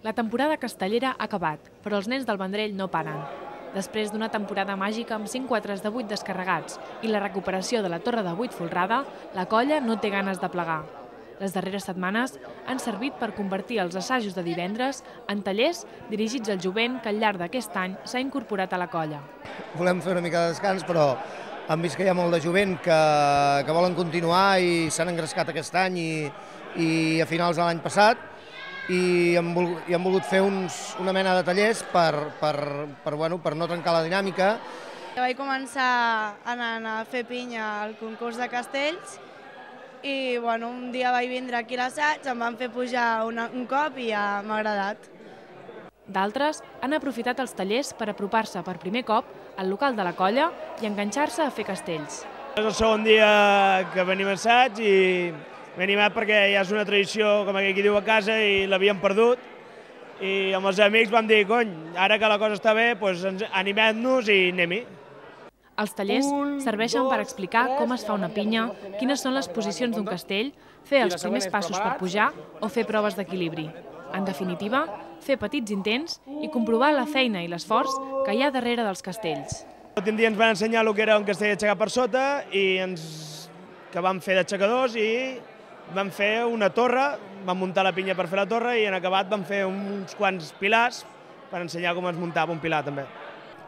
La temporada castellera ha acabat, però els nens del Vendrell no paren. Després d'una temporada màgica amb 5 quatres de 8 descarregats i la recuperació de la torre de 8 folrada, la colla no té ganes de plegar. Les darreres setmanes han servit per convertir els assajos de divendres en tallers dirigits al jovent que al llarg d'aquest any s'ha incorporat a la colla. Volem fer una mica de descans, però hem vist que hi ha molt de jovent que volen continuar i s'han engrescat aquest any i a finals de l'any passat, i hem volgut fer una mena de tallers per no trencar la dinàmica. Vaig començar anant a fer pinya al concurs de castells i un dia vaig vindre aquí a l'assaig, em van fer pujar un cop i ja m'ha agradat. D'altres han aprofitat els tallers per apropar-se per primer cop al local de la colla i enganxar-se a fer castells. És el segon dia que venim a assaig i m'he animat perquè ja és una tradició, com aquí diu, a casa i l'havíem perdut. I amb els amics vam dir, cony, ara que la cosa està bé, doncs animem-nos i anem-hi. Els tallers serveixen per explicar com es fa una pinya, quines són les posicions d'un castell, fer els primers passos per pujar o fer proves d'equilibri. En definitiva, fer petits intents i comprovar la feina i l'esforç que hi ha darrere dels castells. L'últim dia ens van ensenyar el que era un castell aixecat per sota i que vam fer d'aixecadors i vam fer una torre, vam muntar la pinya per fer la torre i en acabat vam fer uns quants pilars per ensenyar com es muntava un pilar també.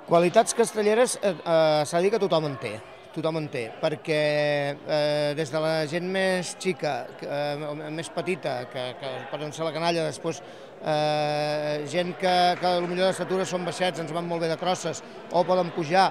Qualitats castelleres s'ha de dir que tothom en té, perquè des de la gent més xica, més petita, que poden ser la canalla, després gent que potser d'estatura són baixets, ens van molt bé de crosses, o poden pujar,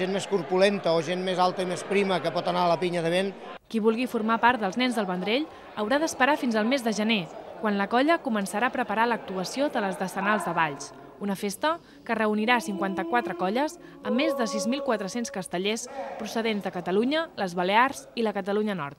gent més corpulenta o gent més alta i més prima que pot anar a la pinya de vent. Qui vulgui formar part dels nens del Vendrell haurà d'esperar fins al mes de gener, quan la colla començarà a preparar l'actuació de les decenals de Valls, una festa que reunirà 54 colles amb més de 6.400 castellers procedents de Catalunya, les Balears i la Catalunya Nord.